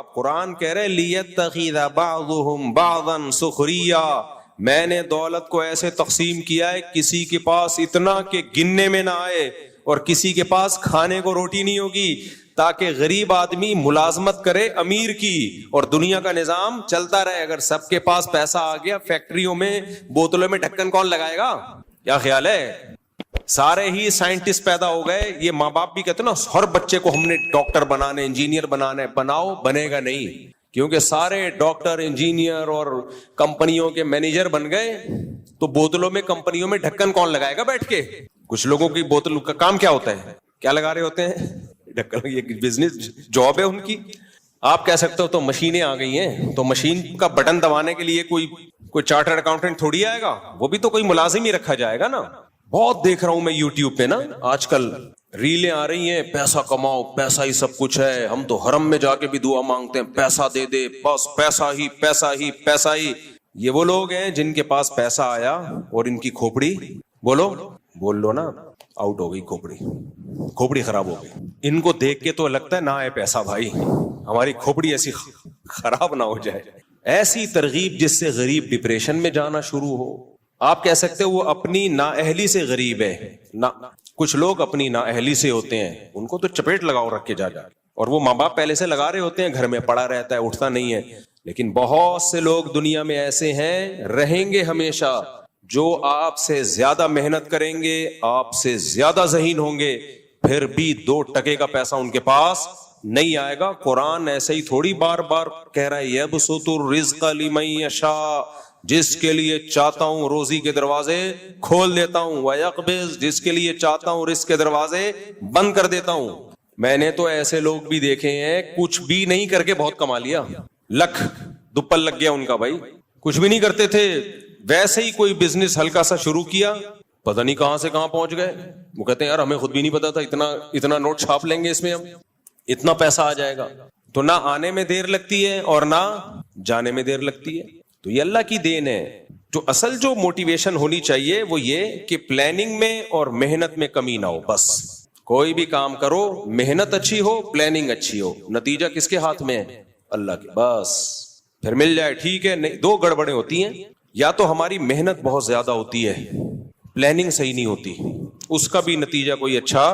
آپ. قرآن کہہ رہے لیتخذ بعضهم بعضا سخریا، میں نے دولت کو ایسے تقسیم کیا ہے کسی کے پاس اتنا کہ گننے میں نہ آئے اور کسی کے پاس کھانے کو روٹی نہیں ہوگی، تاکہ غریب آدمی ملازمت کرے امیر کی اور دنیا کا نظام چلتا رہے. اگر سب کے پاس پیسہ آ گیا، فیکٹریوں میں بوتلوں میں ڈھکن کون لگائے گا؟ کیا خیال ہے؟ سارے ہی سائنٹسٹ پیدا ہو گئے. یہ ماں باپ بھی کہتے ہیں نا ہر بچے کو ہم نے ڈاکٹر بنانے، انجینئر بنانے. بناؤ، بنے گا نہیں، کیونکہ سارے ڈاکٹر، انجینئر اور کمپنیوں کے مینیجر بن گئے. تو بوتلوں میں، کمپنیوں میں ڈھکن کون لگائے گا بیٹھ کے؟ کچھ لوگوں کی بوتل کا کام کیا ہوتا ہے؟ کیا لگا رہے ہوتے ہیں؟ ڈھکن. یہ بزنس جاب ہے ان کی. آپ کہہ سکتے ہو تو مشینیں آ گئی ہیں، تو مشین کا بٹن دبانے کے لیے کوئی چارٹرڈ اکاؤنٹنٹ تھوڑی آئے گا، وہ بھی تو کوئی ملازم ہی رکھا جائے گا نا. بہت دیکھ رہا ہوں میں یوٹیوب پہ نا آج کل ریلیں آ رہی ہیں، پیسہ کماؤ، پیسہ ہی سب کچھ ہے، ہم تو حرم میں جا کے بھی دعا مانگتے ہیں پیسہ دے دے، بس پیسہ ہی پیسہ ہی پیسہ ہی. یہ وہ لوگ ہیں جن کے پاس پیسہ آیا اور ان کی کھوپڑی، بول لو نا، آؤٹ ہو گئی، کھوپڑی خراب ہو گئی. ان کو دیکھ کے تو لگتا ہے نہ آئے پیسہ بھائی، ہماری کھوپڑی ایسی خراب نہ ہو جائے. ایسی ترغیب جس سے غریب ڈپریشن میں جانا شروع ہو. آپ کہہ سکتے وہ اپنی نااہلی سے غریب ہے. کچھ لوگ اپنی نااہلی سے ہوتے ہیں، ان کو تو چپیٹ لگاؤ رکھ کے جا اور وہ ماں باپ پہلے سے لگا رہے ہوتے ہیں، گھر میں پڑا رہتا ہے، اٹھتا نہیں ہے. لیکن بہت سے لوگ دنیا میں ایسے ہیں، رہیں گے ہمیشہ، جو آپ سے زیادہ محنت کریں گے، آپ سے زیادہ ذہین ہوں گے، پھر بھی 2 ٹکے کا پیسہ ان کے پاس نہیں آئے گا. قرآن ایسے ہی تھوڑی بار بار کہہ رہا ہے یبسط الرزق لمن یشاء، جس کے لیے چاہتا ہوں روزی کے دروازے کھول دیتا ہوں، وَيَقْبِضْ، جس کے لیے چاہتا ہوں رزق کے دروازے بند کر دیتا ہوں. میں نے تو ایسے لوگ بھی دیکھے ہیں کچھ بھی نہیں کر کے بہت کما لیا، لکھ دوپل لگ گیا ان کا. بھائی کچھ بھی نہیں کرتے تھے، ویسے ہی کوئی بزنس ہلکا سا شروع کیا، پتہ نہیں کہاں سے کہاں پہنچ گئے. وہ کہتے ہیں یار ہمیں خود بھی نہیں پتا تھا اتنا نوٹ چھاپ لیں گے، اس میں ہم اتنا پیسہ آ جائے گا. تو نہ آنے میں دیر لگتی ہے اور نہ جانے میں دیر لگتی ہے. تو یہ اللہ کی دین ہے. جو موٹیویشن ہونی چاہیے وہ یہ کہ پلاننگ میں اور محنت میں کمی نہ ہو. بس کوئی بھی کام کرو، محنت اچھی ہو، پلاننگ اچھی ہو، نتیجہ کس کے ہاتھ میں ہے؟ اللہ کے. بس پھر مل جائے ٹھیک ہے. نہیں، 2 گڑبڑیں ہوتی ہیں، یا تو ہماری محنت بہت زیادہ ہوتی ہے، پلاننگ صحیح نہیں ہوتی، اس کا بھی نتیجہ کوئی اچھا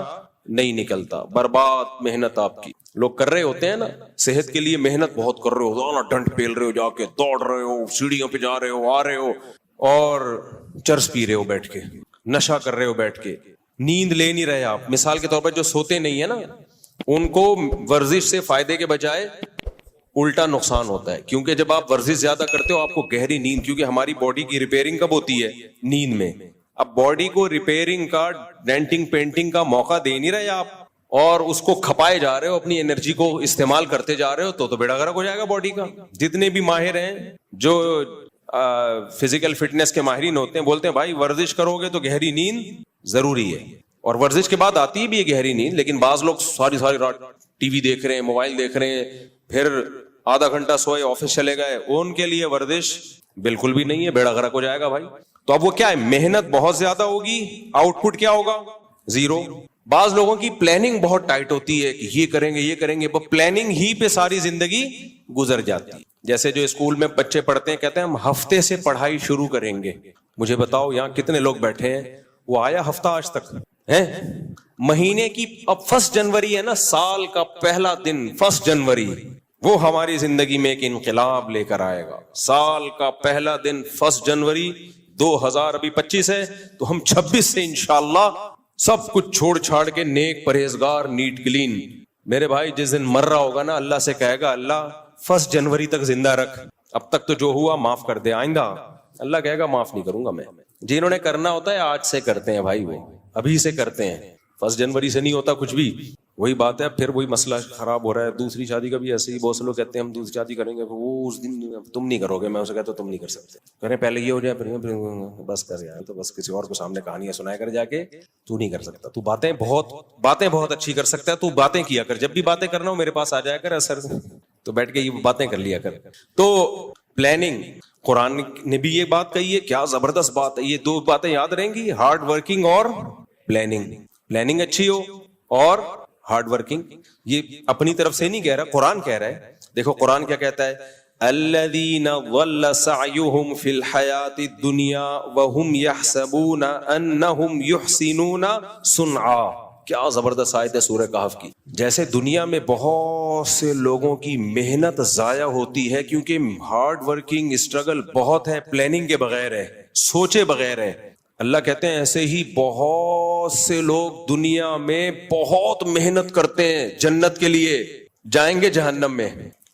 نہیں نکلتا، برباد محنت آپ کی. لوگ کر رہے ہوتے ہیں نا صحت کے لیے، محنت بہت کر رہے ہو، ڈنڈ پیل رہے ہو، جا کے دوڑ رہے ہو، سیڑھیوں پہ جا رہے ہو، آ رہے ہو، اور چرس پی رہے ہو بیٹھ کے، نشہ کر رہے ہو بیٹھ کے، نیند لے نہیں رہے آپ. مثال کے طور پر جو سوتے نہیں ہیں نا، ان کو ورزش سے فائدے کے بجائے الٹا نقصان ہوتا ہے. کیونکہ جب آپ ورزش زیادہ کرتے ہو آپ کو گہری نیند، کیونکہ ہماری باڈی کی ریپیئرنگ کب ہوتی ہے؟ نیند میں. اب باڈی کو ریپیئرنگ کا، ڈینٹنگ پینٹنگ کا موقع دے نہیں رہے آپ، اور اس کو کھپائے جا رہے ہو، اپنی انرجی کو استعمال کرتے جا رہے ہو، تو بیڑا غرق ہو جائے گا باڈی کا. جتنے بھی ماہر ہیں جو فزیکل فٹنس کے ماہرین ہوتے ہیں، بولتے ہیں بھائی ورزش کرو گے تو گہری نیند ضروری ہے، اور ورزش کے بعد آتی بھی ہے گہری نیند. لیکن بعض لوگ ساری رات ٹی وی دیکھ رہے ہیں، موبائل دیکھ رہے ہیں، پھر آدھا گھنٹہ سوئے آفس چلے گئے، ان کے لیے ورزش بالکل بھی نہیں ہے، بیڑا غرق ہو جائے گا بھائی. تو اب وہ کیا ہے؟ محنت بہت زیادہ ہوگی، آؤٹ پٹ کیا ہوگا؟ 0. بعض لوگوں کی پلاننگ بہت ٹائٹ ہوتی ہے کہ یہ کریں گے یہ کریں گے، پلاننگ ہی پہ ساری زندگی گزر جاتی ہے. جیسے جو اسکول میں بچے پڑھتے ہیں، کہتے ہیں ہم ہفتے سے پڑھائی شروع کریں گے. مجھے بتاؤ یہاں کتنے لوگ بیٹھے ہیں وہ آیا ہفتہ آج تک ہے؟ مہینے کی اب 1 جنوری ہے نا، سال کا پہلا دن 1 جنوری، وہ ہماری زندگی میں ایک انقلاب لے کر آئے گا. سال کا پہلا دن 1 جنوری 2025 ہے، تو ہم 26 سے انشاءاللہ سب کچھ چھوڑ چھاڑ کے نیک، پرہیزگار، نیٹ کلین. میرے بھائی جس دن مر رہا ہوگا نا، اللہ سے کہے گا اللہ 1 جنوری تک زندہ رکھ، اب تک تو جو ہوا معاف کر دے، آئندہ اللہ کہے گا معاف نہیں کروں گا میں. جنہوں نے کرنا ہوتا ہے آج سے کرتے ہیں بھائی، وہ ابھی سے کرتے ہیں، 1 جنوری سے نہیں ہوتا کچھ بھی. وہی بات ہے، پھر وہی مسئلہ خراب ہو رہا ہے. دوسری شادی کا بھی ایسے ہی، بہت سے لوگ کہتے ہیں ہم دوسری شادی کریں گے، وہ اس دن تم نہیں کرو گے. میں اسے کہتا ہوں تم نہیں کر سکتے، کریں پہلے یہ ہو جائے، پھر بس کر یار، تو بس کسی اور کو سامنے کہانیاں سنایا کر جا کے. تو نہیں کر سکتا، تو باتیں بہت اچھی کر سکتا ہے، تو باتیں کیا کر، جب بھی باتیں کرنا ہو میرے پاس آ جایا کر، اثر تو بیٹھ کے یہ باتیں کر لیا کر. تو پلاننگ، قرآن نے بھی یہ بات کہی ہے، کیا زبردست بات ہے. یہ 2 باتیں یاد رہیں گی، ہارڈ ورکنگ اور پلاننگ. پلاننگ اچھی ہو اور ہارڈ ورکنگ. یہ اپنی طرف سے نہیں کہہ رہا, قرآن کہہ رہا ہے. دیکھو قرآن کیا کہتا ہے, الذین ضل سعیہم فی الحیاۃ الدنیا وہم یحسبون انہم یحسنون صنعا. کیا زبردست آیت ہے سورہ کہف کی. جیسے دنیا میں بہت سے لوگوں کی محنت ضائع ہوتی ہے کیونکہ ہارڈ ورکنگ اسٹرگل بہت ہے, پلاننگ کے بغیر ہے, سوچے بغیر ہے. اللہ کہتے ہیں ایسے ہی بہت سے لوگ دنیا میں بہت محنت کرتے ہیں جنت کے لیے, جائیں گے جہنم میں.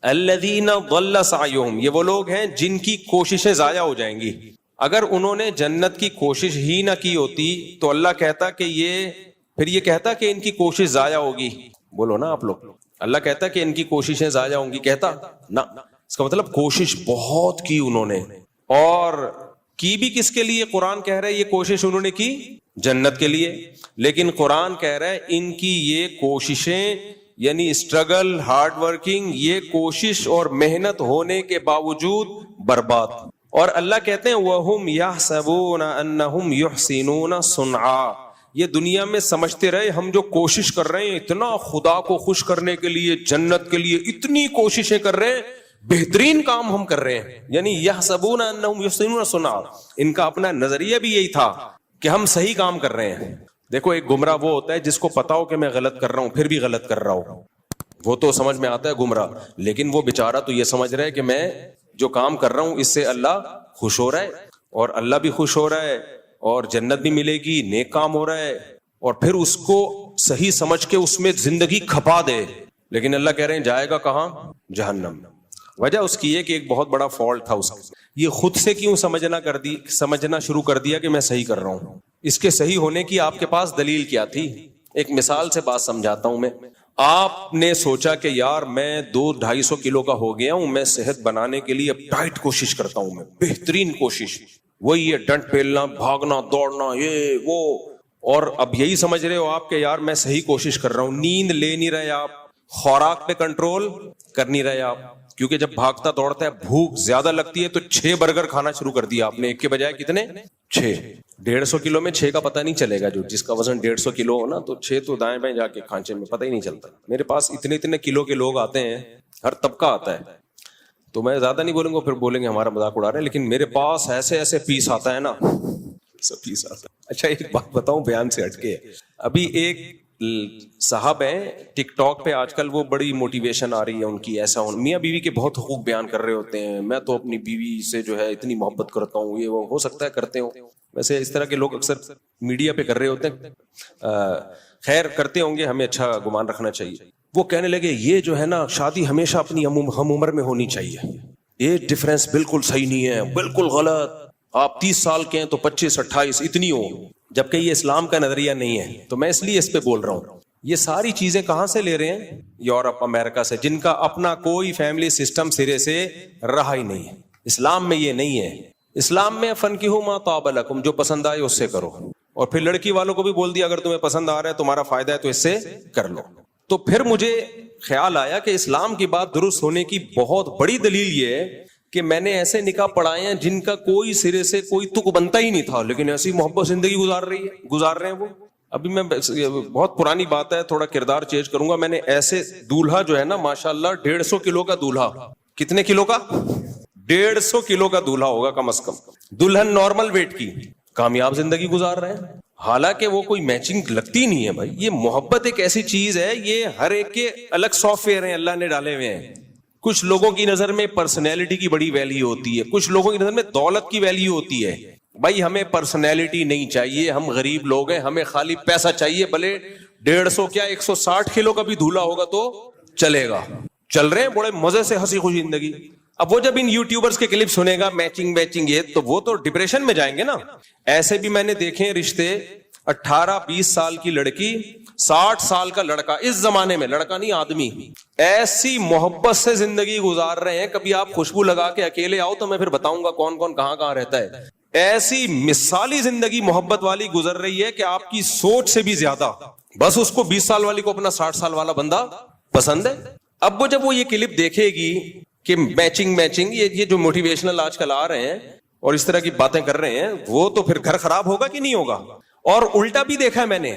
الذین ضل سعیہم, یہ وہ لوگ ہیں جن کی کوششیں ضائع ہو جائیں گی. اگر انہوں نے جنت کی کوشش ہی نہ کی ہوتی تو اللہ کہتا کہ یہ کہتا کہ ان کی کوشش ضائع ہوگی. بولو نا آپ لوگ, اللہ کہتا کہ ان کی کوششیں ضائع ہوں گی, کہتا نہ. اس کا مطلب کوشش بہت کی انہوں نے, اور کی بھی کس کے لیے؟ قرآن کہہ رہا ہے یہ کوشش انہوں نے کی جنت کے لیے. لیکن قرآن کہہ رہا ہے ان کی یہ کوششیں یعنی اسٹرگل, ہارڈ ورکنگ, یہ کوشش اور محنت ہونے کے باوجود برباد. اور اللہ کہتے ہیں وَهُمْ يَحْسَبُونَ أَنَّهُمْ يُحْسِنُونَ صُنْعًا. یہ دنیا میں سمجھتے رہے ہم جو کوشش کر رہے ہیں اتنا خدا کو خوش کرنے کے لیے, جنت کے لیے اتنی کوششیں کر رہے ہیں, بہترین کام ہم کر رہے ہیں. یعنی یحسبون انہم یحسنون صنعا, ان کا اپنا نظریہ بھی یہی تھا کہ ہم صحیح کام کر رہے ہیں. دیکھو ایک گمراہ وہ ہوتا ہے جس کو پتا ہو کہ میں غلط کر رہا ہوں پھر بھی غلط کر رہا ہوں, وہ تو سمجھ میں آتا ہے گمراہ. لیکن وہ بیچارہ تو یہ سمجھ رہا ہے کہ میں جو کام کر رہا ہوں اس سے اللہ خوش ہو رہا ہے, اور اللہ بھی خوش ہو رہا ہے, اور جنت بھی ملے گی, نیک کام ہو رہا ہے, اور پھر اس کو صحیح سمجھ کے اس میں زندگی کھپا دے. لیکن اللہ کہہ رہے ہیں جائے گا کہاں؟ جہنم. وجہ اس کی ہے کہ ایک بہت بڑا فالٹ تھا اس کا, یہ خود سے کیوں سمجھنا شروع کر دیا کہ میں صحیح کر رہا ہوں. اس کے صحیح ہونے کی آپ کے پاس دلیل کیا تھی؟ ایک مثال سے بات سمجھاتا ہوں میں. آپ نے سوچا کہ یار میں 200-250 کلو کا ہو گیا ہوں, میں صحت بنانے کے لیے اب ٹائٹ کوشش کرتا ہوں, میں بہترین کوشش, وہی ہے ڈنڈ پیلنا, بھاگنا, دوڑنا, یہ وہ. اور اب یہی سمجھ رہے ہو آپ کہ یار میں صحیح کوشش کر رہا ہوں. نیند لے نہیں رہے آپ, خوراک پہ کنٹرول کر نہیں رہے آپ, کیونکہ جب بھاگتا دوڑتا ہے بھوک زیادہ لگتی ہے تو 6 برگر کھانا شروع کر دیا آپ نے, ایک کے بجائے کتنے؟ 6. 150 کلو میں 6 کا پتہ نہیں چلے گا. جو جس کا وزن 150 کلو ہو نا تو 6 تو دائیں بائیں جا کے کھانچے میں پتہ ہی نہیں چلتا. میرے پاس اتنے کلو کے لوگ آتے ہیں, ہر طبقہ آتا ہے, تو میں زیادہ نہیں بولوں گا, پھر بولیں گے ہمارا مذاق اڑا رہے ہیں. لیکن میرے پاس ایسے پیس آتا ہے نا, سب پیس آتا ہے. اچھا ایک بات بتاؤں بیان سے ہٹ کے, ابھی ایک صاحب ہیں ٹک ٹاک پہ آج کل, وہ بڑی موٹیویشن آ رہی ہے ان کی, ایسا میاں بیوی کے بہت حقوق بیان کر رہے ہوتے ہیں. میں تو اپنی بیوی سے جو ہے اتنی محبت کرتا ہوں, یہ وہ, ہو سکتا ہے کرتے ہوں, ویسے اس طرح کے لوگ اکثر میڈیا پہ کر رہے ہوتے ہیں, خیر کرتے ہوں گے, ہمیں اچھا گمان رکھنا چاہیے. وہ کہنے لگے یہ جو ہے نا شادی ہمیشہ اپنی ہم عمر میں ہونی چاہیے, یہ ڈفرینس بالکل صحیح نہیں ہے, بالکل غلط. آپ 30 سال کے ہیں تو 25-28 اتنی ہو, جبکہ یہ اسلام کا نظریہ نہیں ہے. تو میں اس لیے اس پہ بول رہا ہوں. یہ ساری چیزیں کہاں سے لے رہے ہیں؟ یورپ, امریکہ سے, جن کا اپنا کوئی فیملی سسٹم سرے سے رہا ہی نہیں ہے. اسلام میں یہ نہیں ہے. اسلام میں فنکحوا ما طاب لکم, جو پسند آئے اس سے کرو. اور پھر لڑکی والوں کو بھی بول دیا اگر تمہیں پسند آ رہا ہے, تمہارا فائدہ ہے تو اس سے کر لو. تو پھر مجھے خیال آیا کہ اسلام کی بات درست ہونے کی بہت بڑی دلیل یہ ہے کہ میں نے ایسے نکاح پڑھائے ہیں جن کا کوئی سرے سے کوئی تک بنتا ہی نہیں تھا, لیکن ایسی محبت زندگی گزار رہے ہیں وہ. ابھی میں بہت پرانی بات ہے, تھوڑا کردار چینج کروں گا. میں نے ایسے دولہا جو ہے نا ماشاءاللہ 150 کلو کا دولہا, کتنے کلو کا؟ 150 کلو کا دولہا ہوگا کم از کم, دلہن نارمل ویٹ کی, کامیاب زندگی گزار رہے ہیں. حالانکہ وہ کوئی میچنگ لگتی نہیں ہے بھائی. یہ محبت ایک ایسی چیز ہے, یہ ہر ایک کے الگ سافٹ ویئر ہیں اللہ نے ڈالے ہوئے ہیں. کچھ لوگوں کی نظر میں پرسنالٹی کی بڑی ویلیو ہوتی ہے, کچھ لوگوں کی نظر میں دولت کی ویلیو ہوتی ہے. بھائی ہمیں پرسنالٹی نہیں چاہیے, ہم غریب لوگ ہیں, ہمیں خالی پیسہ چاہیے. بھلے 150 کیا 160 کلو کا بھی دھولا ہوگا تو چلے گا. چل رہے ہیں بڑے مزے سے ہنسی خوشی زندگی. اب وہ جب ان یوٹیوبرز کے کلپ سنے گا میچنگ یہ, تو وہ تو ڈپریشن میں جائیں گے نا. ایسے بھی میں نے دیکھے رشتے, 18-20 سال کی لڑکی, 60 سال کا لڑکا, اس زمانے میں لڑکا نہیں آدمی, ایسی محبت سے زندگی گزار رہے ہیں. کبھی آپ خوشبو لگا کے اکیلے آؤ تو میں پھر بتاؤں گا کون کون کہاں رہتا ہے. ایسی مثالی زندگی محبت والی گزر رہی ہے کہ آپ کی سوچ سے بھی زیادہ. بس اس کو 20 سال والی کو اپنا 60 سال والا بندہ پسند ہے. اب جب وہ یہ کلپ دیکھے گی کہ میچنگ یہ جو موٹیویشنل آج کل آ رہے ہیں اور اس طرح کی باتیں کر رہے ہیں, وہ تو پھر گھر خراب ہوگا کہ نہیں ہوگا. اور الٹا بھی دیکھا ہے میں نے,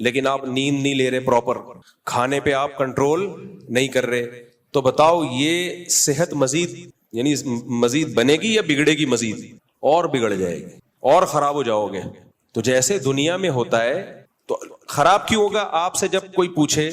لیکن آپ نیند نہیں لے رہے پراپر, کھانے پہ آپ کنٹرول نہیں کر رہے, تو بتاؤ یہ صحت مزید یعنی مزید بنے گی یا بگڑے گی؟ مزید اور بگڑ جائے گی اور خراب ہو جاؤ گے. تو جیسے دنیا میں ہوتا ہے تو خراب کیوں ہوگا؟ آپ سے جب کوئی پوچھے,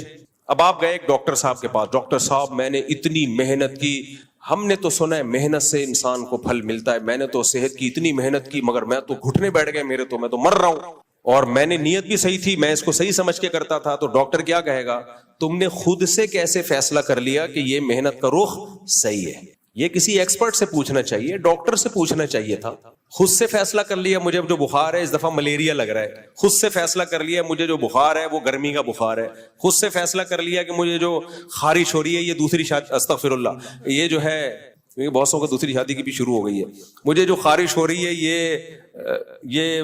اب آپ گئے ایک ڈاکٹر صاحب کے پاس, ڈاکٹر صاحب میں نے اتنی محنت کی, ہم نے تو سنا ہے محنت سے انسان کو پھل ملتا ہے, میں نے تو صحت کی اتنی محنت کی مگر میں تو گھٹنے بیٹھ گئے میرے, تو میں تو مر رہا ہوں, اور میں نے نیت بھی صحیح تھی, میں اس کو صحیح سمجھ کے کرتا تھا. تو ڈاکٹر کیا کہے گا؟ تم نے خود سے کیسے فیصلہ کر لیا کہ یہ محنت کا رخ صحیح ہے؟ یہ کسی ایکسپرٹ سے پوچھنا چاہیے, ڈاکٹر سے پوچھنا چاہیے تھا. خود سے فیصلہ کر لیا مجھے جو بخار ہے اس دفعہ ملیریا لگ رہا ہے, خود سے فیصلہ کر لیا مجھے جو بخار ہے وہ گرمی کا بخار ہے, خود سے فیصلہ کر لیا کہ مجھے جو خارش ہو رہی ہے یہ دوسری شادی, استغفر اللہ, یہ جو ہے بہت سو کو دوسری شادی کی بھی شروع ہو گئی ہے, مجھے جو خارش ہو رہی ہے یہ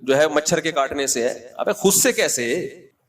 جو ہے مچھر کے کاٹنے سے ہے. ابے خود سے کیسے؟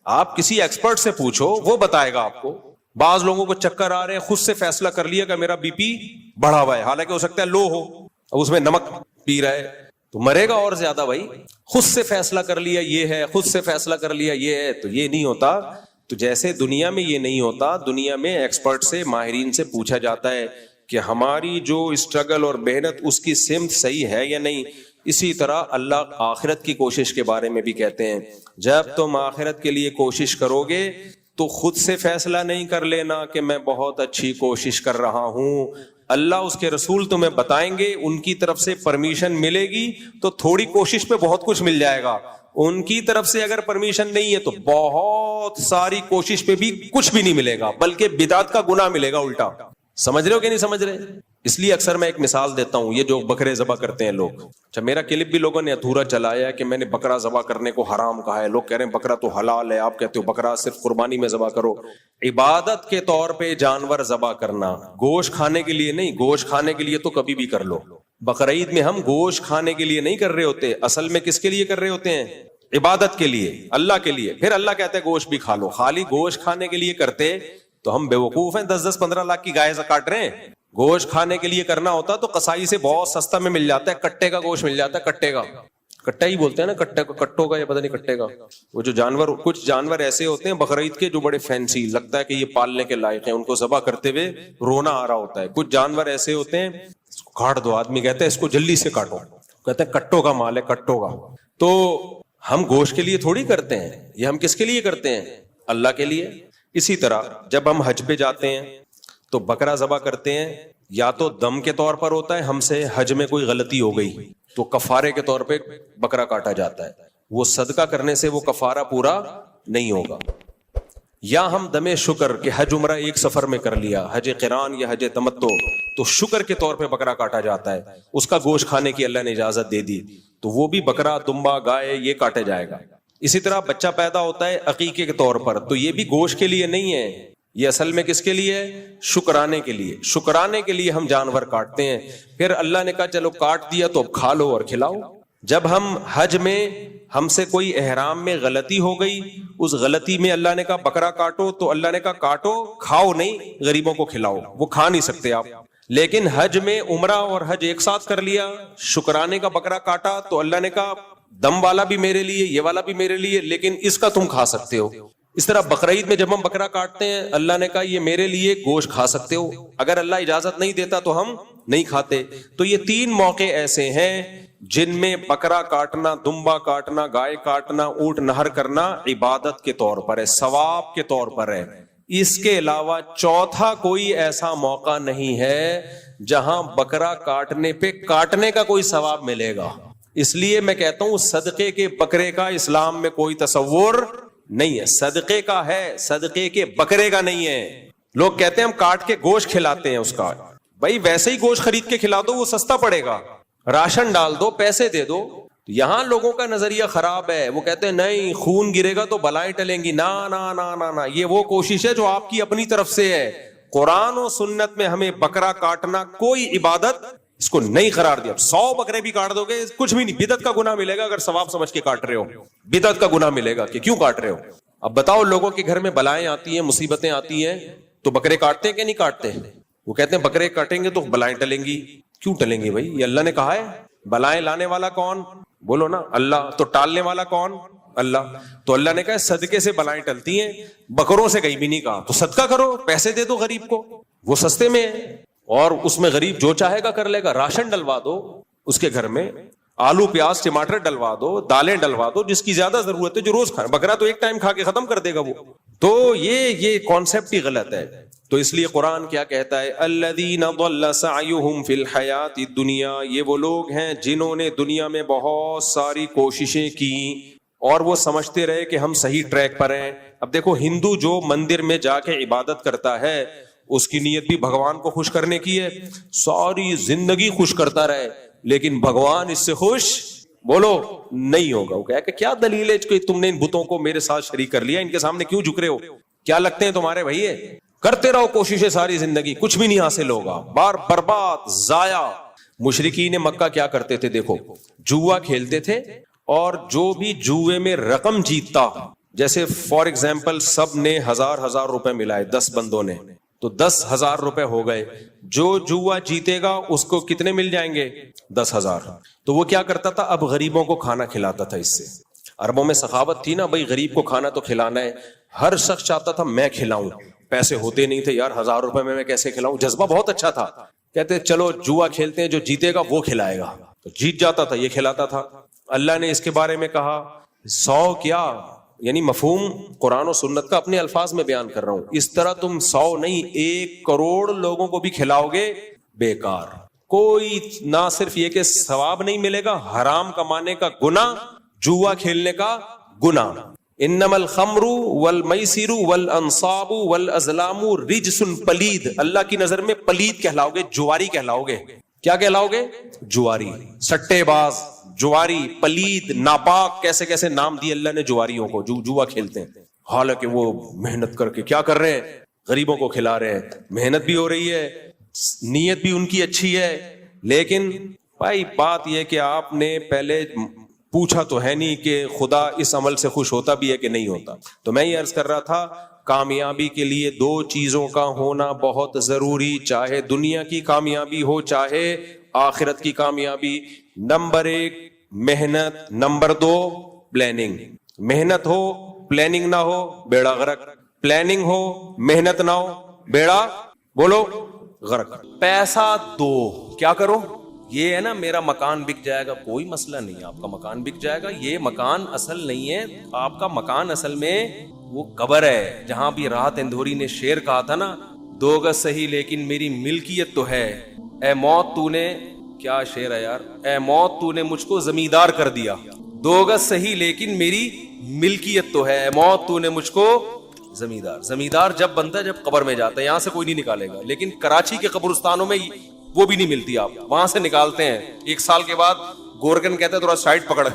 آپ کسی ایکسپرٹ سے پوچھو, وہ بتائے گا آپ کو. بعض لوگوں کو چکر آ رہے ہیں, خود سے فیصلہ کر لیا کہ میرا بی پی بڑھا ہوا ہے, حالانکہ ہو سکتا ہے لو ہو, اب اس میں نمک پی رہا ہے تو مرے گا اور زیادہ. بھائی خود سے فیصلہ کر لیا یہ ہے, خود سے فیصلہ کر لیا یہ ہے, تو یہ نہیں ہوتا. تو جیسے دنیا میں یہ نہیں ہوتا, دنیا میں ایکسپرٹ سے, ماہرین سے پوچھا جاتا ہے کہ ہماری جو اسٹرگل اور محنت اس کی سمت صحیح ہے یا نہیں. اسی طرح اللہ آخرت کی کوشش کے بارے میں بھی کہتے ہیں, جب تم آخرت کے لیے کوشش کرو گے تو خود سے فیصلہ نہیں کر لینا کہ میں بہت اچھی کوشش کر رہا ہوں. اللہ اس کے رسول تمہیں بتائیں گے, ان کی طرف سے پرمیشن ملے گی تو تھوڑی کوشش پہ بہت کچھ مل جائے گا. ان کی طرف سے اگر پرمیشن نہیں ہے تو بہت ساری کوشش پہ بھی کچھ بھی نہیں ملے گا, بلکہ بدعت کا گناہ ملے گا الٹا. سمجھ رہے ہو کہ نہیں سمجھ رہے؟ اس لیے اکثر میں ایک مثال دیتا ہوں, یہ جو بکرے ذبح کرتے ہیں لوگ, اچھا میرا کلپ بھی لوگوں نے ادھورا چلایا کہ میں نے بکرا ذبح کرنے کو حرام کہا ہے. لوگ کہہ رہے ہیں بکرا تو حلال ہے, آپ کہتے ہو بکرا صرف قربانی میں ذبح کرو. عبادت کے طور پہ جانور ذبح کرنا, گوشت کھانے کے لیے نہیں. گوشت کھانے کے لیے تو کبھی بھی کر لو. بقرعید میں ہم گوشت کھانے کے لیے نہیں کر رہے ہوتے, اصل میں کس کے لیے کر رہے ہوتے ہیں؟ عبادت کے لیے, اللہ کے لیے. پھر اللہ کہتے ہیں گوشت بھی کھا لو. خالی گوشت کھانے کے لیے کرتے تو ہم بے وقوف ہیں, 10-15 لاکھ کی گائے کاٹ رہے ہیں. گوشت کھانے کے لیے کرنا ہوتا تو قصائی سے بہت سستا میں مل جاتا ہے, کٹے کا گوشت مل جاتا ہے. کٹے کا, کٹا ہی بولتے ہیں نا, کٹے کو, کٹوں کا یا پتہ نہیں کٹے کا. وہ جو جانور, کچھ جانور ایسے ہوتے ہیں بقرعید کے جو بڑے فینسی لگتا ہے کہ یہ پالنے کے لائق ہیں, ان کو ذبح کرتے ہوئے رونا آ رہا ہوتا ہے. کچھ جانور ایسے ہوتے ہیں اس کو کاٹ دو, آدمی کہتے ہیں اس کو جلدی سے کاٹو, کہتے ہیں کٹوں کا مال ہے, کٹوں کا. تو ہم گوشت کے لیے تھوڑی کرتے ہیں, یہ ہم کس کے لیے کرتے ہیں؟ اللہ کے لیے. اسی طرح جب ہم حج پہ جاتے ہیں تو بکرا ذبح کرتے ہیں, یا تو دم کے طور پر ہوتا ہے, ہم سے حج میں کوئی غلطی ہو گئی تو کفارے کے طور پہ بکرا کاٹا جاتا ہے, وہ صدقہ کرنے سے وہ کفارہ پورا نہیں ہوگا. یا ہم دم شکر کہ حج عمرہ ایک سفر میں کر لیا, حج قران یا حج تمتع, تو شکر کے طور پہ بکرا کاٹا جاتا ہے, اس کا گوشت کھانے کی اللہ نے اجازت دے دی, تو وہ بھی بکرا, دمبا, گائے یہ کاٹا جائے گا. اسی طرح بچہ پیدا ہوتا ہے عقیقے کے طور پر, تو یہ بھی گوشت کے لیے نہیں ہے, یہ اصل میں کس کے لیے ہے؟ شکرانے کے لیے. شکرانے کے لیے ہم جانور کاٹتے ہیں. پھر اللہ نے کہا چلو کاٹ دیا تو اب کھا لو اور کھلاؤ. جب ہم حج میں ہم سے کوئی احرام میں غلطی ہو گئی, اس غلطی میں اللہ نے کہا بکرا کاٹو, تو اللہ نے کہا کاٹو, کھاؤ نہیں, غریبوں کو کھلاؤ. وہ کھا نہیں سکتے آپ. لیکن حج میں عمرہ اور حج ایک ساتھ کر لیا, شکرانے کا بکرا کاٹا, تو اللہ نے کہا دم والا بھی میرے لیے, یہ والا بھی میرے لیے, لیکن اس کا تم کھا سکتے ہو. اس طرح بقرعید میں جب ہم بکرا کاٹتے ہیں, اللہ نے کہا یہ میرے لیے گوشت کھا سکتے ہو, اگر اللہ اجازت نہیں دیتا تو ہم نہیں کھاتے. تو یہ 3 موقع ایسے ہیں جن میں بکرا کاٹنا, دمبا کاٹنا, گائے کاٹنا, اونٹ نہر کرنا عبادت کے طور پر ہے, ثواب کے طور پر ہے. اس کے علاوہ چوتھا کوئی ایسا موقع نہیں ہے جہاں بکرا کاٹنے پہ کاٹنے کا کوئی ثواب ملے گا. اس لیے میں کہتا ہوں صدقے کے بکرے کا اسلام میں کوئی تصور نہیں ہے. صدقے کا ہے, صدقے کے بکرے کا نہیں ہے. لوگ کہتے ہیں ہم کاٹ کے گوشت کھلاتے ہیں اس کا, بھائی ویسے ہی گوشت خرید کے کھلا دو, وہ سستا پڑے گا. راشن ڈال دو, پیسے دے دو. یہاں لوگوں کا نظریہ خراب ہے, وہ کہتے ہیں نہیں خون گرے گا تو بلائیں ٹلیں گی. نا نا نا نا نا, یہ وہ کوشش ہے جو آپ کی اپنی طرف سے ہے. قرآن و سنت میں ہمیں بکرا کاٹنا کوئی عبادت اس کو نہیں قرار دیا. 100 بکرے بھی کاٹ دو گے کچھ بھی نہیں, بدعت کا گناہ ملے گا. اگر ثواب سمجھ کے کاٹ رہے ہو, بدعت کا گناہ ملے گا کہ کیوں کاٹ رہے ہو. اب بتاؤ لوگوں کے گھر میں بلائیں آتی ہیں, مصیبتیں آتی ہیں, تو بکرے کاٹتے ہیں کہ نہیں کاٹتے؟ وہ کہتے ہیں بکرے کاٹیں گے تو بلائیں ٹلیں گی. کیوں ٹلیں گی بھائی؟ یہ اللہ نے کہا ہے. بلائیں لانے والا کون؟ بولو نا, اللہ. تو ٹالنے والا کون؟ اللہ. تو اللہ نے کہا صدقے سے بلائیں ٹلتی ہیں, بکروں سے کہیں بھی نہیں کہا. تو صدقہ کرو, پیسے دے دو غریب کو, وہ سستے میں ہے, اور اس میں غریب جو چاہے گا کر لے گا. راشن ڈلوا دو اس کے گھر میں, آلو پیاز ٹماٹر ڈلوا دو, دالیں ڈلوا دو, جس کی زیادہ ضرورت ہے, جو روز کھائے. بکرا تو ایک ٹائم کھا کے ختم کر دے گا وہ. تو یہ کانسیپٹ ہی غلط ہے. تو اس لیے قرآن کیا کہتا ہے, الذین ضل سعیہم فی الحیات الدنیا, یہ وہ لوگ ہیں جنہوں نے دنیا میں بہت ساری کوششیں کی اور وہ سمجھتے رہے کہ ہم صحیح ٹریک پر ہیں. اب دیکھو, ہندو جو مندر میں جا کے عبادت کرتا ہے اس کی نیت بھی بھگوان کو خوش کرنے کی ہے, ساری زندگی خوش کرتا رہے, لیکن بھگوان اس سے خوش بولو نہیں ہوگا. وہ کہا کہ کیا دلیل ہے کہ تم نے ان بتوں کو میرے ساتھ شریک کر لیا, ان کے سامنے کیوں جھک رہے ہو, کیا لگتے ہیں تمہارے بھائی ہے, کرتے رہو کوششیں ساری زندگی, کچھ بھی نہیں حاصل ہوگا, بار برباد ضائع. مشرکین مکہ کیا کرتے تھے, دیکھو جوا کھیلتے تھے, اور جو بھی جوئے میں رقم جیتتا, جیسے فار ایگزامپل سب نے 1000 روپے ملائے, 10 بندوں نے, تو 10,000 روپے ہو گئے. جو جوا جیتے گا اس کو کتنے مل جائیں گے, 10,000. تو وہ کیا کرتا تھا, اب غریبوں کو کھانا کھلاتا تھا. اس سے عربوں میں سخاوت تھی نا, بھائی غریب کو کھانا تو کھلانا ہے. ہر شخص چاہتا تھا میں کھلاؤں, پیسے ہوتے نہیں تھے یار, 1000 روپے میں کیسے کھلاؤں. جذبہ بہت اچھا تھا, کہتے چلو جوا کھیلتے ہیں, جو جیتے گا وہ کھلائے گا. تو جیت جاتا تھا, یہ کھلاتا تھا. اللہ نے اس کے بارے میں کہا 100 کیا, یعنی مفہوم قرآن و سنت کا اپنے الفاظ میں بیان کر رہا ہوں. اس طرح تم 100 نہیں 1 کروڑ لوگوں کو بھی کھلاؤ گے بیکار. کوئی نہ صرف یہ کہ ثواب نہیں ملے گا, حرام کمانے کا گناہ, جوا کھیلنے کا گناہ. انما الخمر والمیسر والانصاب والازلام رجس پلید, اللہ کی نظر میں پلید کہلاؤ گے, جواری کہلاؤ گے. کیا کہلاؤ گے, جواری, سٹے باز, جواری, پلید, ناپاک, کیسے کیسے نام دیے اللہ نے جواریوں کو جو جوا کھیلتے ہیں. حالانکہ وہ محنت کر کے کیا کر رہے ہیں, غریبوں کو کھلا رہے ہیں, محنت بھی ہو رہی ہے, نیت بھی ان کی اچھی ہے. لیکن بھائی بات یہ کہ آپ نے پہلے پوچھا تو ہے نہیں کہ خدا اس عمل سے خوش ہوتا بھی ہے کہ نہیں ہوتا. تو میں یہ عرض کر رہا تھا, کامیابی کے لیے 2 چیزوں کا ہونا بہت ضروری, چاہے دنیا کی کامیابی ہو چاہے آخرت کی کامیابی. نمبر 1 محنت, نمبر 2 پلاننگ. محنت ہو پلاننگ نہ ہو بیڑا غرق, پلاننگ ہو محنت نہ ہو بیڑا بولو غرق. پیسہ دو, کیا کرو, یہ ہے نا میرا مکان بک جائے گا, کوئی مسئلہ نہیں, آپ کا مکان بک جائے گا. یہ مکان اصل نہیں ہے, آپ کا مکان اصل میں وہ قبر ہے, جہاں بھی راحت اندھوری نے شعر کہا تھا نا, 2 گز صحیح لیکن میری ملکیت تو ہے, اے موت تو نے, کیا شعر ہے یار, اے موت تو نے مجھ کو زمیندار کر دیا, 2 گز صحیح لیکن میری ملکیت تو ہے, اے موت تو نے مجھ کو زمیندار. زمیندار جب بنتا ہے جب قبر میں جاتا ہے, یہاں سے کوئی نہیں نکالے گا. لیکن کراچی کے قبرستانوں میں وہ بھی نہیں ملتی, آپ وہاں سے نکالتے ہیں. 1 سال کے بعد گورکن کہتا ہے تھوڑا سائڈ پکڑ,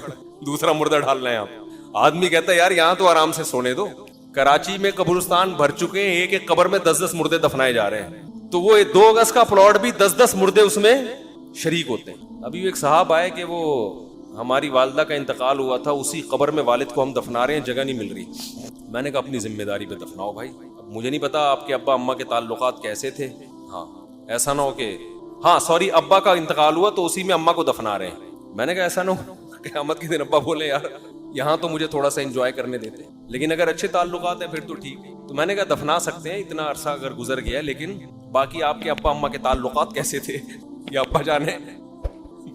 دوسرا مردہ ڈالنا ہے. آپ آدمی کہتا ہے یار یہاں تو آرام سے سونے دو. کراچی میں قبرستان بھر چکے ہیں, ایک قبر میں 10-10 مردے دفنائے جا رہے ہیں. تو وہ 2 گز کا پلاٹ بھی 10-10 مردے اس میں شریک ہوتے ہیں. ابھی ایک صاحب آئے کہ وہ ہماری والدہ کا انتقال ہوا تھا, اسی قبر میں والد کو ہم دفنا رہے ہیں, جگہ نہیں مل رہی. میں نے کہا اپنی ذمہ داری پہ دفناؤ بھائی. اب مجھے نہیں پتا آپ کے ابا اماں کے تعلقات کیسے تھے, ہاں ایسا نہ ہو کہ ہاں سوری ابا کا انتقال ہوا تو اسی میں اماں کو دفنا رہے ہیں. میں نے کہا ایسا نہ ہو قیامت کے دن ابا بولے یار یہاں تو مجھے تھوڑا سا انجوائے کرنے دیتے, لیکن اگر اچھے تعلقات ہیں پھر تو ٹھیک ہے. تو میں نے کہا دفنا سکتے ہیں, اتنا عرصہ اگر گزر گیا, لیکن باقی آپ کے ابا اماں کے تعلقات کیسے تھے, یا ابا جانے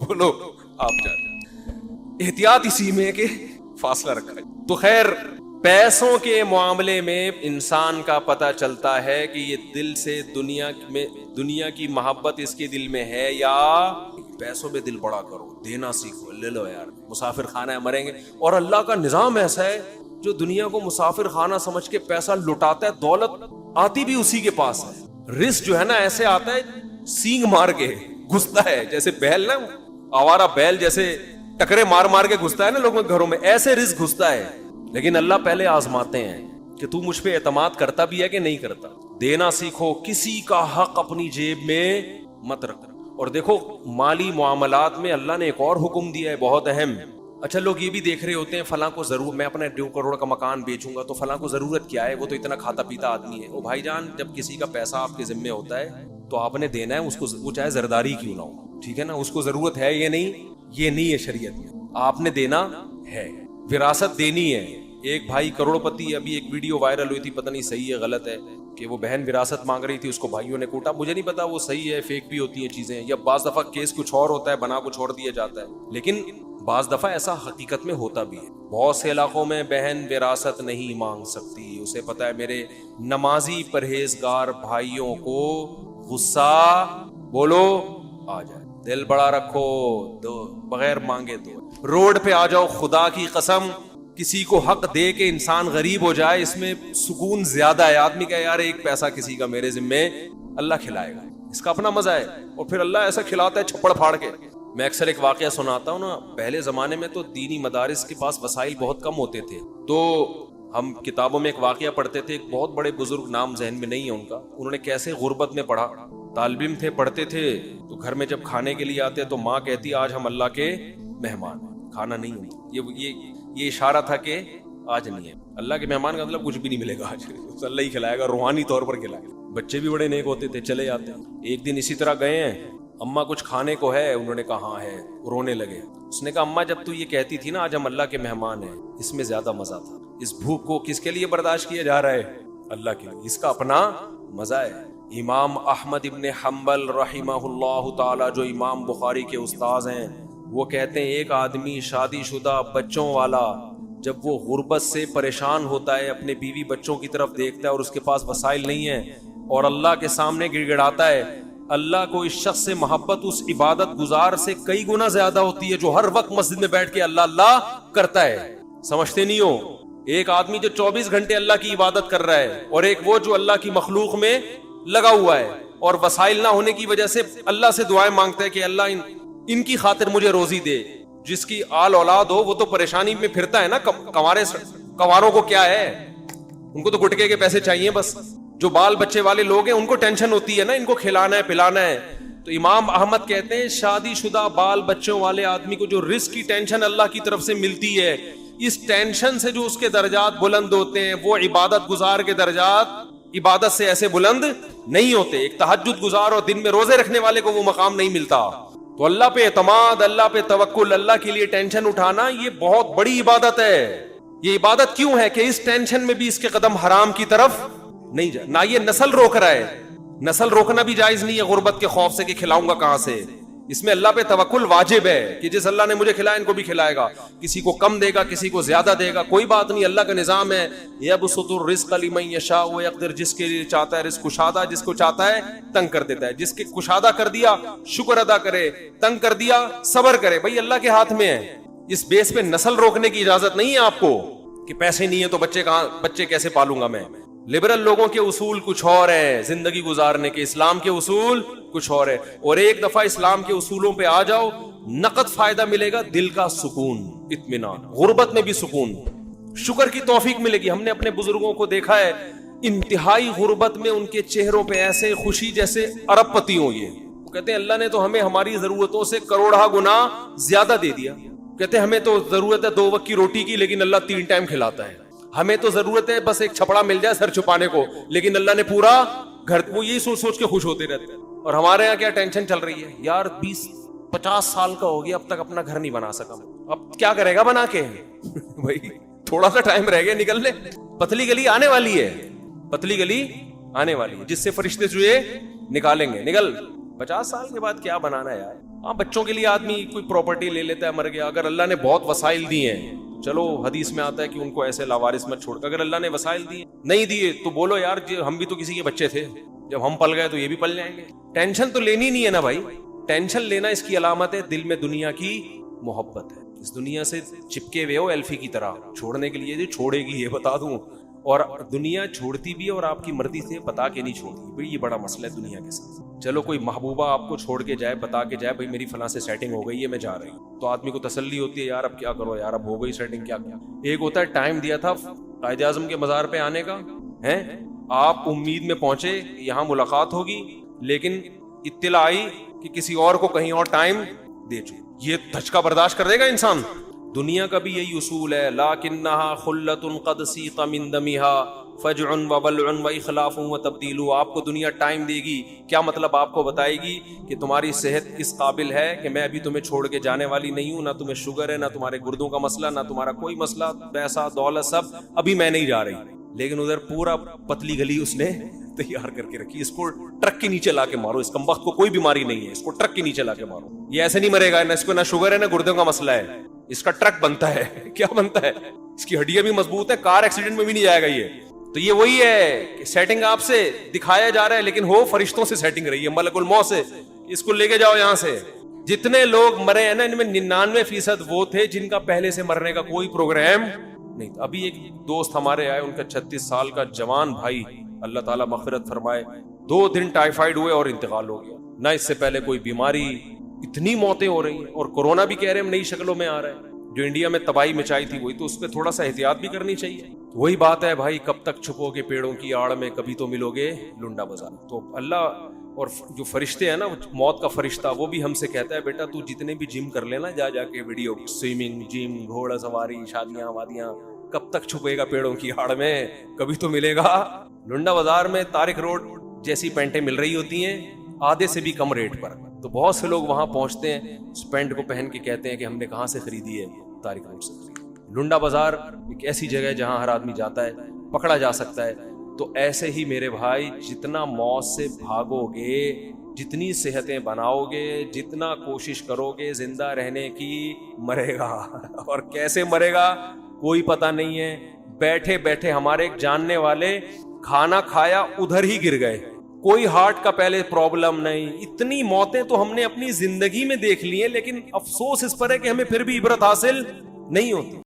بولو آپ جانے. احتیاط اسی میں کہ فاصلہ رکھا ہے. تو خیر پیسوں کے معاملے میں انسان کا پتہ چلتا ہے کہ یہ دل سے دنیا کی محبت اس کے دل میں ہے, یا پیسوں پہ دل بڑا کرو, دینا سیکھو, لے لو یار مسافر خانہ ہے, مریں گے. اور اللہ کا نظام ایسا ہے جو دنیا کو مسافر خانہ سمجھ کے پیسہ لٹاتا ہے, دولت آتی بھی اسی کے پاس ہے. رزق جو ہے نا ایسے آتا ہے سینگ مار کے گھستا ہے, جیسے بیل نا, آوارہ بیل جیسے ٹکرے مار مار کے گھستا ہے نا لوگوں کے گھروں میں, ایسے رزق گھستا ہے. لیکن اللہ پہلے آزماتے ہیں کہ تو مجھ پہ اعتماد کرتا بھی ہے کہ نہیں کرتا. دینا سیکھو, کسی کا حق اپنی جیب میں مت رکھ. اور دیکھو مالی معاملات میں اللہ نے ایک اور حکم دیا ہے بہت اہم. اچھا لوگ یہ بھی دیکھ رہے ہوتے ہیں فلاں کو ضرور, میں اپنے 2 کروڑ کا مکان بیچوں گا تو فلاں کو ضرورت کیا ہے, وہ تو اتنا کھاتا پیتا آدمی ہے. او بھائی جان, جب کسی کا پیسہ آپ کے ذمہ ہوتا ہے تو آپ نے دینا ہے اس کو, وہ چاہے زرداری کیوں نہ ہو, ٹھیک ہے نا. اس کو ضرورت ہے یہ نہیں ہے شریعت میں, آپ نے دینا ہے. وراثت دینی ہے. ایک بھائی کروڑپتی, ابھی ایک ویڈیو وائرل ہوئی تھی, پتہ نہیں صحیح ہے غلط ہے, کہ وہ بہن وراثت مانگ رہی تھی, اس کو بھائیوں نے کوٹا. مجھے نہیں پتا وہ صحیح ہے, فیک بھی ہوتی ہیں چیزیں, یا بعض دفعہ کیس کچھ اور ہوتا ہے, بنا کچھ اور دیا جاتا ہے, لیکن بعض دفعہ ایسا حقیقت میں ہوتا بھی ہے. بہت سے علاقوں میں بہن وراثت نہیں مانگ سکتی, اسے پتا ہے میرے نمازی پرہیزگار بھائیوں کو غصہ بولو آ جائے, دل بڑا رکھو, دو بغیر مانگے دو. روڈ پہ آ جاؤ, خدا کی قسم کسی کو حق دے کے انسان غریب ہو جائے, اس میں سکون زیادہ ہے. آدمی کا یار ایک پیسہ کسی کا میرے ذمے, اللہ کھلائے گا, اس کا اپنا مزہ ہے, اور پھر اللہ ایسا کھلاتا ہے چھپڑ پھاڑ کے. میں اکثر ایک واقعہ سناتا ہوں نا, پہلے زمانے میں تو دینی مدارس کے پاس وسائل بہت کم ہوتے تھے, تو ہم کتابوں میں ایک واقعہ پڑھتے تھے. ایک بہت بڑے بزرگ, نام ذہن میں نہیں ہے ان کا, انہوں نے کیسے غربت میں پڑھا, طالب علم تھے, پڑھتے تھے, تو گھر میں جب کھانے کے لیے آتے تو ماں کہتی آج ہم اللہ کے مہمان, کھانا نہیں ہوتا. یہ اشارہ تھا کہ آج نہیں ہے. اللہ کے مہمان کا مطلب کچھ بھی نہیں ملے گا آج, اللہ ہی کھلائے گا, روحانی طور پر کھلائے گا. بچے بھی بڑے نیک ہوتے تھے, چلے جاتے. ایک دن اسی طرح گئے ہیں, اماں کچھ کھانے کو ہے, انہوں نے کہا ہاں ہے, رونے لگے. اس نے کہا اماں جب تو یہ کہتی تھی نا آج ہم اللہ کے مہمان ہیں, اس میں زیادہ مزہ تھا. اس بھوک کو کس کے لیے برداشت کیا جا رہا ہے, اللہ کے لیے, اس کا اپنا مزہ ہے. امام احمد ابن حنبل رحمہ اللہ تعالی, جو امام بخاری کے استاذ ہیں, وہ کہتے ہیں ایک آدمی شادی شدہ بچوں والا جب وہ غربت سے پریشان ہوتا ہے, اپنے بیوی بچوں کی طرف دیکھتا ہے اور اس کے پاس وسائل نہیں ہیں, اور اللہ کے سامنے گڑ گڑاتا ہے, اللہ کو اس شخص سے محبت اس عبادت گزار سے کئی گنا زیادہ ہوتی ہے جو ہر وقت مسجد میں بیٹھ کے اللہ اللہ کرتا ہے. سمجھتے نہیں ہو, ایک آدمی جو 24 گھنٹے اللہ کی عبادت کر رہا ہے, اور ایک وہ جو اللہ کی مخلوق میں لگا ہوا ہے, اور وسائل نہ ہونے کی وجہ سے اللہ سے دعائیں مانگتا ہے کہ اللہ ان کی خاطر مجھے روزی دے. جس کی آل اولاد ہو وہ تو پریشانی میں پھرتا ہے نا, کنواروں کو کیا ہے, ان کو تو گٹکے کے پیسے چاہیے بس. جو بال بچے والے لوگ ہیں ان کو ٹینشن ہوتی ہے نا, ان کو کھلانا ہے پلانا ہے. تو امام احمد کہتے ہیں شادی شدہ بال بچوں والے آدمی کو جو رزق کی ٹینشن اللہ کی طرف سے ملتی ہے, اس ٹینشن سے جو اس کے درجات بلند ہوتے ہیں, وہ عبادت گزار کے درجات عبادت سے ایسے بلند نہیں ہوتے. ایک تہجد گزار اور دن میں روزے رکھنے والے کو وہ مقام نہیں ملتا. تو اللہ پہ اعتماد, اللہ پہ توکل, اللہ کے لیے ٹینشن اٹھانا, یہ بہت بڑی عبادت ہے. یہ عبادت کیوں ہے کہ اس ٹینشن میں بھی اس کے قدم حرام کی طرف نہیں جائے. نہ یہ نسل روک رہا ہے, نسل روکنا بھی جائز نہیں ہے غربت کے خوف سے کہ کھلاؤں گا کہاں سے. اس میں اللہ پہ توکل واجب ہے کہ جس اللہ نے مجھے کھلایا ان کو بھی کھلائے گا, کسی کو کم دے گا, کسی کو زیادہ دے گا, کوئی بات نہیں, اللہ کا نظام ہے. یبسط الرزق لمن یشاء ویقدر, جس کے لیے چاہتا ہے رزق کشادہ, جس کو چاہتا ہے تنگ کر دیتا ہے. جس کے کشادہ کر دیا شکر ادا کرے, تنگ کر دیا صبر کرے, بھائی اللہ کے ہاتھ میں ہے. اس بیس پہ نسل روکنے کی اجازت نہیں ہے آپ کو کہ پیسے نہیں ہے تو بچے کیسے پالوں گا میں. لبرل لوگوں کے اصول کچھ اور ہیں زندگی گزارنے کے, اسلام کے اصول کچھ اور ہے. اور ایک دفعہ اسلام کے اصولوں پہ آ جاؤ, نقد فائدہ ملے گا, دل کا سکون, اطمینان, غربت میں بھی سکون, شکر کی توفیق ملے گی. ہم نے اپنے بزرگوں کو دیکھا ہے انتہائی غربت میں ان کے چہروں پہ ایسے خوشی جیسے ارب پتی ہوں. یہ وہ کہتے ہیں اللہ نے تو ہمیں ہماری ضرورتوں سے کروڑا گنا زیادہ دے دیا. کہتے ہیں ہمیں تو ضرورت ہے 2 وقت کی روٹی کی, لیکن اللہ 3 ٹائم کھلاتا ہے. ہمیں تو ضرورت ہے بس ایک چھپڑا مل جائے سر چھپانے کو, لیکن اللہ نے پورا گھر, وہ یہی سوچ سوچ کے خوش ہوتے رہتے ہیں. اور ہمارے یہاں کیا ٹینشن چل رہی ہے, یار 20-50 سال کا ہو گیا اب تک اپنا گھر نہیں بنا سکا, اب کیا کرے گا بنا کے. بھائی تھوڑا سا ٹائم رہ گیا نکلنے, پتلی گلی آنے والی ہے, پتلی گلی آنے والی ہے جس سے فرشتے چوہے نکالیں گے. نکل 50 سال کے بعد کیا بنانا ہے یار. ہاں بچوں کے لیے آدمی کوئی پراپرٹی لے لیتا ہے, مر گیا, اگر اللہ نے بہت وسائل دیے ہیں, چلو حدیث میں آتا ہے کہ ان کو ایسے لاوارث مت چھوڑ. اگر اللہ نے وسائل دیے نہیں دیے تو بولو یار ہم بھی تو کسی کے بچے تھے, جب ہم پل گئے تو یہ بھی پل جائیں گے. ٹینشن تو لینی نہیں ہے نا بھائی. ٹینشن لینا اس کی علامت ہے دل میں دنیا کی محبت ہے, اس دنیا سے چپکے ہوئے ہو ایلفی کی طرح. چھوڑنے کے لیے جو چھوڑے گی یہ بتا دوں, اور دنیا چھوڑتی بھی ہے اور آپ کی مرضی سے بتا کے نہیں چھوڑتی. بھائی یہ بڑا مسئلہ ہے دنیا کے ساتھ. چلو کوئی محبوبہ آپ کو چھوڑ کے جائے, بتا کے جائے بھائی میری فلاں سے سیٹنگ ہو گئی ہے میں جا رہی ہوں, تو آدمی کو تسلی ہوتی ہے یار اب کیا کرو یار, اب ہو گئی سیٹنگ, کیا کیا. ایک ہوتا ہے ٹائم دیا تھا قائد اعظم کے مزار پہ آنے کا, ہیں آپ امید میں پہنچے یہاں ملاقات ہوگی, لیکن اطلاع آئی کہ کسی اور کو کہیں اور ٹائم دے چکے. یہ دھچکا برداشت کر دے گا انسان. دنیا کا بھی یہی اصول ہے, لکنھا خلۃ قد سیق من دمھا فجع وبلع واخلاف وتبدیل. آپ کو دنیا ٹائم دے گی. کیا مطلب؟ آپ کو بتائے گی کہ تمہاری صحت اس قابل ہے کہ میں ابھی تمہیں چھوڑ کے جانے والی نہیں ہوں, نہ تمہیں شوگر ہے, نہ تمہارے گردوں کا مسئلہ, نہ تمہارا کوئی مسئلہ, پیسہ دولت سب, ابھی میں نہیں جا رہی. لیکن ادھر پورا پتلی گلی اس نے تیار کر کے رکھی, اس کو ٹرک کے نیچے لا کے مارو, اس کمبخت کو کوئی بیماری نہیں ہے, اس کو ٹرک کے نیچے لا کے مارو. یہ ایسے نہیں مرے گا, نہ اس کو نہ شوگر ہے نہ گردوں کا مسئلہ ہے, اس کا ٹرک بنتا ہے. کیا بنتا ہے؟ اس کی ہڈیاں بھی مضبوط ہے, کار ایکسیڈنٹ میں بھی نہیں جائے گا یہ. تو یہ وہی ہے کہ سیٹنگ آپ سے دکھایا جا رہا ہے, لیکن ہو فرشتوں سے سیٹنگ رہی ہے, ملک الموت سے. اس کو لے کے جاؤ یہاں سے. جتنے لوگ مرے ہیں نا, ان میں 99% وہ تھے جن کا پہلے سے مرنے کا کوئی پروگرام نہیں تھا. ابھی ایک دوست ہمارے آئے, ان کا 36 سال کا جوان بھائی, اللہ تعالیٰ مغفرت فرمائے, 2 دن ٹائیفائیڈ ہوئے اور انتقال ہو گیا. نہ اس سے پہلے کوئی بیماری, اتنی موتیں ہو رہی ہیں, اور کورونا بھی کہہ رہے ہیں نئی شکلوں میں آ رہا ہے. جو انڈیا میں تباہی مچائی تھی وہی, تو اس پہ تھوڑا سا احتیاط بھی کرنی چاہیے. وہی بات ہے بھائی, کب تک چھپو گے پیڑوں کی آڑ میں, کبھی تو ملو گے لنڈا بازار. تو اللہ اور جو فرشتے ہیں نا, موت کا فرشتہ, وہ بھی ہم سے کہتا ہے بیٹا تو جتنے بھی جم کر لینا, جا جا کے ویڈیو, سوئمنگ, جم, گھوڑا سواری, شادیاں وادیاں, کب تک چھپے گا پیڑوں کی آڑ میں, کبھی تو ملے گا لنڈا بازار میں. طارق روڈ جیسی پینٹیں مل رہی ہوتی ہیں آدھے سے بھی کم ریٹ پر, تو بہت سے لوگ وہاں پہنچتے ہیں, اس پینٹ کو پہن کے کہتے ہیں کہ ہم نے کہاں سے خریدی ہے, طارق روڈ سے خریدی. لنڈا بازار ایک ایسی جگہ ہے جہاں ہر آدمی جاتا ہے, پکڑا جا سکتا ہے. تو ایسے ہی میرے بھائی, جتنا موت سے بھاگو گے, جتنی صحتیں بناؤ گے, جتنا کوشش کرو گے زندہ رہنے کی, مرے گا. اور کیسے مرے گا کوئی پتہ نہیں ہے. بیٹھے بیٹھے ہمارے ایک جاننے والے کھانا کھایا ادھر ہی گر گئے, کوئی ہارٹ کا پہلے پرابلم نہیں. اتنی موتیں تو ہم نے اپنی زندگی میں دیکھ لی ہیں, لیکن افسوس اس پر ہے کہ ہمیں پھر بھی عبرت حاصل نہیں ہوتی.